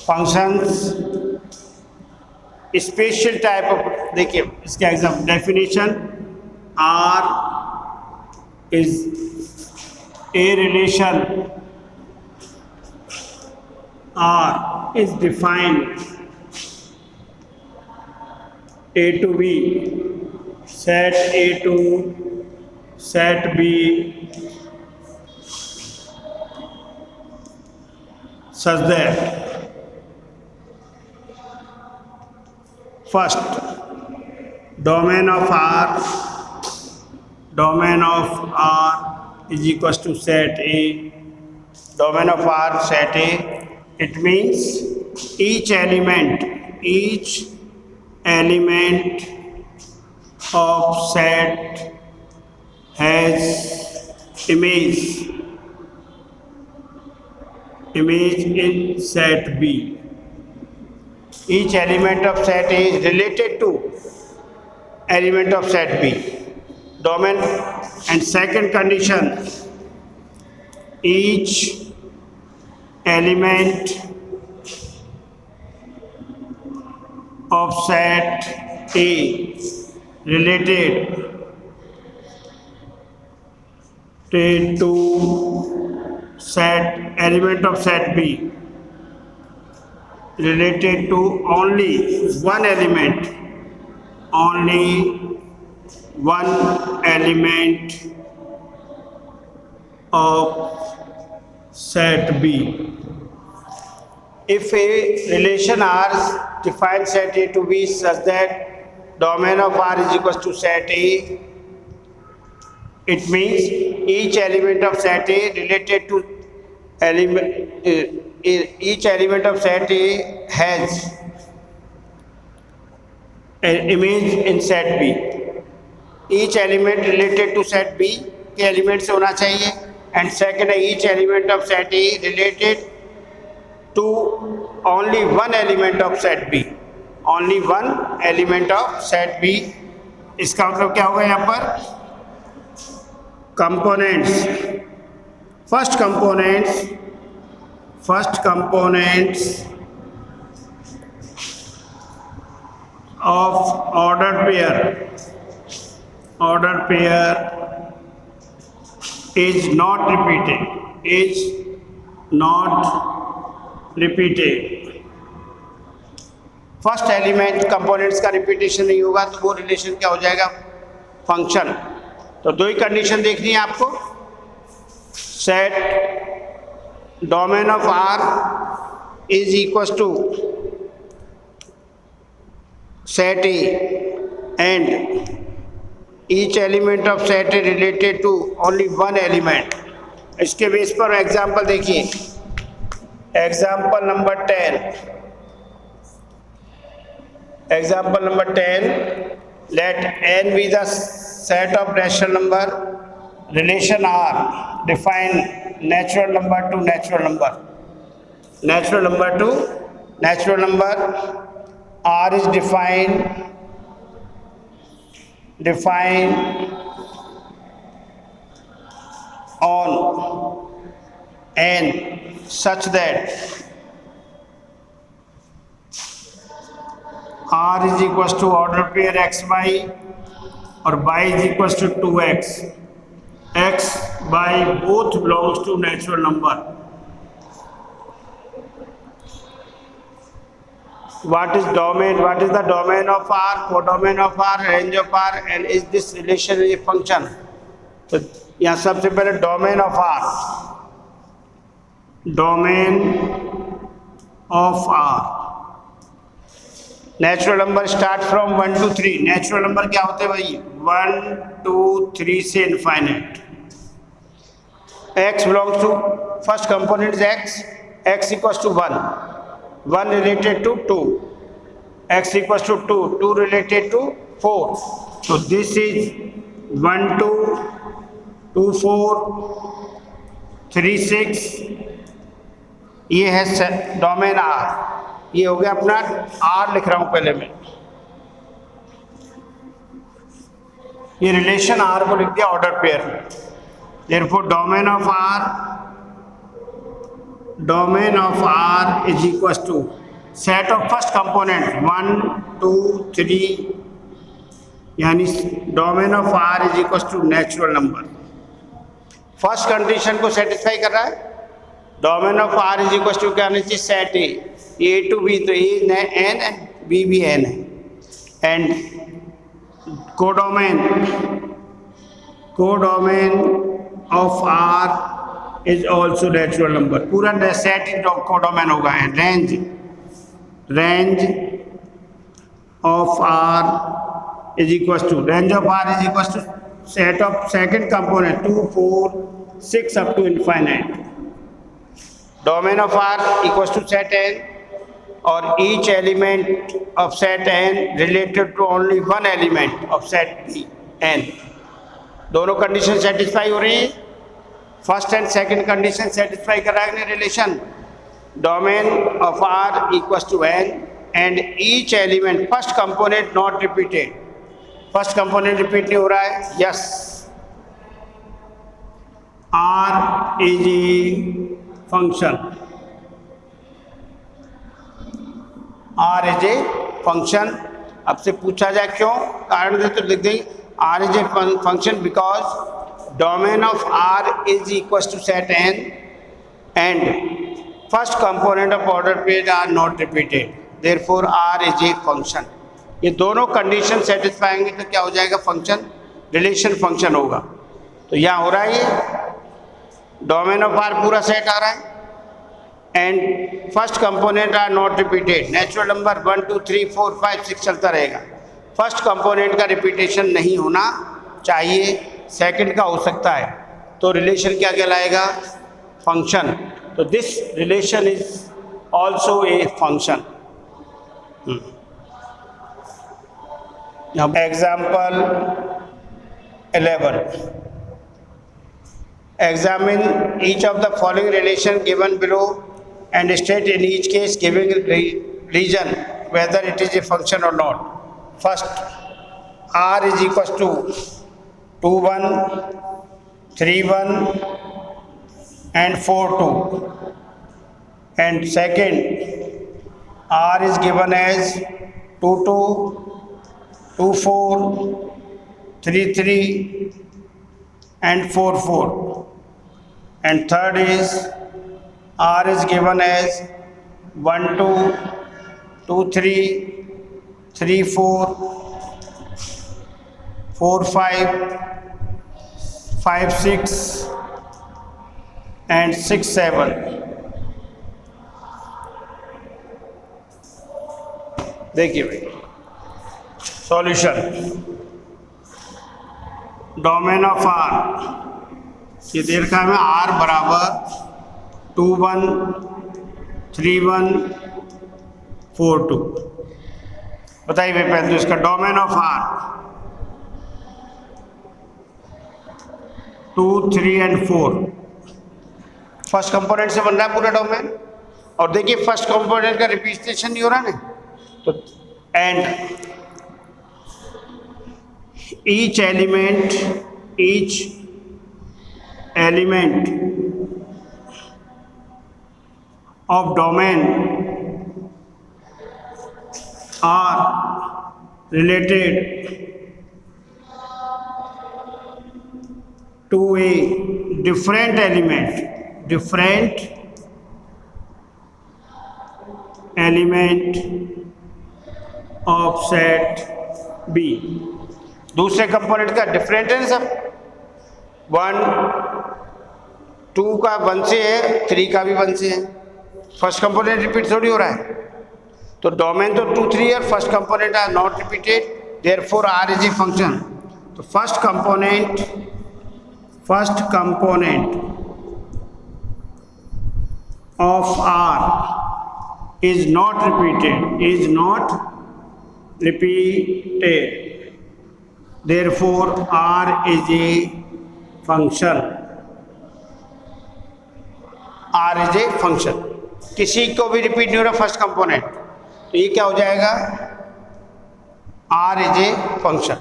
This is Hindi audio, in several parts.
फंक्शंस स्पेशल टाइप ऑफ, देखिए इसका exam definition, R is a relation, R is defined A to B, set A to set B such that first domain of R is equals to set A. Domain of R set A, it means each element of set has image in set B. Each element of set A is related to element of set B. Domain and second condition, each element of set A related to set element of set B related to only one element of set B. If a relation R defines set A to be such that domain of R is equals to set A, it means each element of set A related to each element of set A has an image in set B. Each element related to set B के एलिमेंट से होना चाहिए, एंड सेकेंड है each element of set A related to only one element of set B. Only one element of set B. इसका मतलब क्या होगा यहाँ पर? Components. First components of ordered pair is not repeated. First element components का रिपीटेशन नहीं होगा तो वो रिलेशन क्या हो जाएगा? फंक्शन. तो दो ही कंडीशन देखनी है आपको. Set domain of R is equals to set A and each element of set A related to only one element. इसके बेस पर एग्जाम्पल देखिए. Example number 10, let n be the set of natural number. Relation R define natural number to natural number. R is defined on n such that R is equals to order pair x by और y is equals to 2x. X, y both belongs to natural number. What is domain? What is the domain of R? Codomain of R, range of R, and is this relation a function? तो यहाँ सबसे पहले domain of R. Domain of R. Natural number start from 1 to 3. Natural number क्या होते हैं भाई? 1 2 3 से infinite. x belongs to first component x equals to 1 related to 2, x equals to 2 related to 4. तो दिस इज 1 2 2 4 3 6. ये है डोमेन R. ये हो गया अपना R लिख रहा हूं पहले मैं. ये रिलेशन R को लिख दिया ऑर्डर पेयर में. Therefore, domain of R is equals to set of first component 1, 2, 3, यानी domain of R is equal to natural number. First condition को सेटिस्फाई कर रहा है। Domain of R is equal to क्या आना चाहिए, सेट ए टू बी, तो ए एन एंड बी भी एन है, and codomain of R is also natural number. पूरा सेट ही कोडोमेन होगा। Range of R is equals to set of second component 2, 4, 6 up to infinite. Domain of R equals to set n, or each element of set n related to only one element of set B n. दोनों कंडीशन सेटिस्फाई हो रही है। First and second condition satisfy कर रहा है relation. Domain of R equals to n and each element first component not repeated. First component repeat नहीं हो रहा है। Yes, R is a function. R is a function. अब से पूछा जाए क्यों, कारण दे तो लिख देंगे R is a function because domain of R is equal to set n and first component of order pairs are not repeated, therefore R is a function. ये दोनों कंडीशन सेटिस्फाई होंगे तो क्या हो जाएगा, फंक्शन, रिलेशन फंक्शन होगा। तो यहाँ हो रहा है ये डोमेन ऑफ R पूरा सेट आ रहा है and first component are not repeated. Natural number 1, 2, 3, 4, 5, 6 चलता रहेगा। फर्स्ट कंपोनेंट का रिपीटेशन नहीं होना चाहिए, सेकंड का हो सकता है, तो रिलेशन क्या कहलाएगा, फंक्शन। तो this relation is also a function. Example 11. Examine each of the following relation given below and state in each case giving reason whether it is a function or not. First, R is equals to 2, 1, 3, 1 and 4, 2. And second, R is given as 2, 2, 2, 4, 3, 3 and 4, 4. And third is R is given as 1, 2, 2, 3, 3, 4, 4, 5, 5, 6 and 6, 7. देखिए भाई सॉल्यूशन। डोमेन ऑफ R ये दे रखा है R बराबर 2, 1, 3, 1, 4, 2। बताइए भाई पहले तो इसका domain of R 2, 3 and 4 first component से बन रहा है पूरा डोमेन। और देखिए फर्स्ट कंपोनेंट का रिपीटेशन नहीं हो रहा ना, तो and each element of domain are related to a different element of set B। दूसरे कंपोनेंट का डिफरेंट है सब, 1, 2 का 1 से है, 3 का भी 1 से है। फर्स्ट कंपोनेंट रिपीट थोड़ी हो रहा है, तो डोमेन तो 2, 3 और first component are not repeated, therefore R is a function. तो first component of R is not repeated, therefore R is a function। R is a function। किसी को भी रिपीट नहीं हो रहा फर्स्ट कंपोनेंट, तो ये क्या हो जाएगा, R is a function।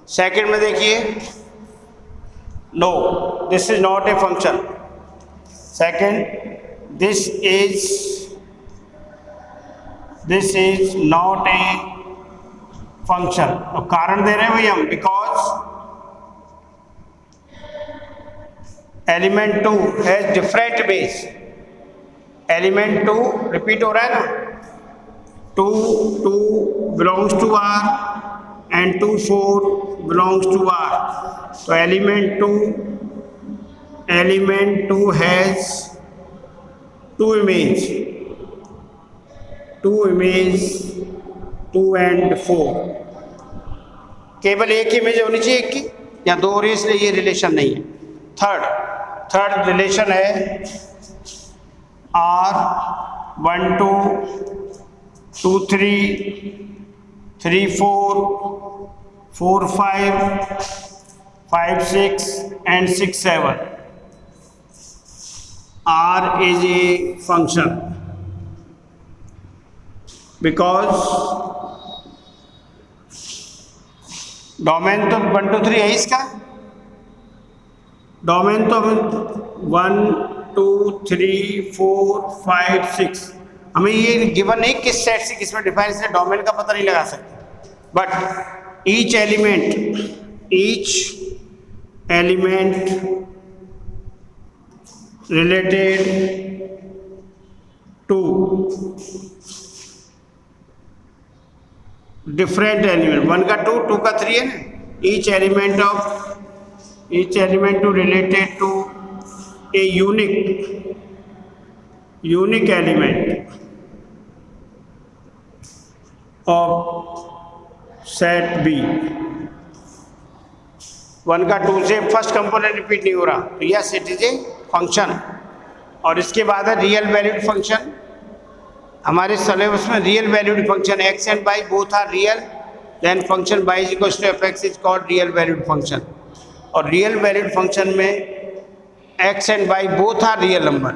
Second में देखिए No, this is not a function. Second, this is not a function. तो कारण दे रहे हैं भाई हम, because element 2 has different base. Element 2 repeat हो रहा है ना, 2 belongs to R and 2 4 belongs to R. So element 2 has two image 2 and 4. केवल एक इमेज होनी चाहिए एक की, या दो हो रही है इसलिए ये रिलेशन नहीं है. थर्ड रिलेशन है R 1 2 2 3 3 4 4 5 5 6 and 6 7. R is a function because domain तो 1 2 3 है इसका. डोमेन तो 1 2 3 4 5 6. हमें ये गिवन नहीं किस सेट से किस में डिफाइन, इसलिए डोमेन का पता नहीं लगा सकते. But each element related to different element. 1 का 2 2 का 3 है ना. each element to related to a unique element of set B. 1 का 2 से फर्स्ट कंपोनेंट रिपीट नहीं हो रहा, तो yes it is a function. और इसके बाद है रियल वैल्यूड फंक्शन. हमारे सिलेबस में real valued function x and y both are real, then function y is equal to f(x) is called real valued function. और रियल वैल्यूड फंक्शन में x and y both are real number,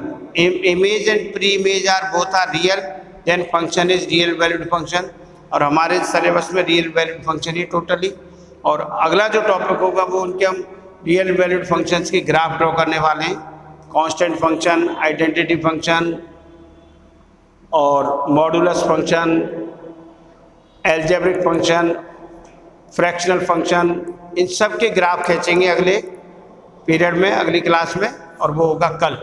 image and preimage are both are real, then function is real valued function. और हमारे सिलेबस में रियल वैल्यूड फंक्शन ही टोटली. और अगला जो टॉपिक होगा वो उनके हम रियल वैल्यूड फंक्शंस की ग्राफ ड्रॉ करने वाले हैं. कांस्टेंट फंक्शन, आइडेंटिटी फंक्शन और modulus function, algebraic function, fractional function, इन सब के ग्राफ खींचेंगे अगले पीरियड में, अगली क्लास में, और वो होगा कल.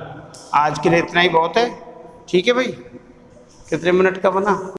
आज के लिए इतना ही बहुत है. ठीक है भाई, कितने मिनट का बना?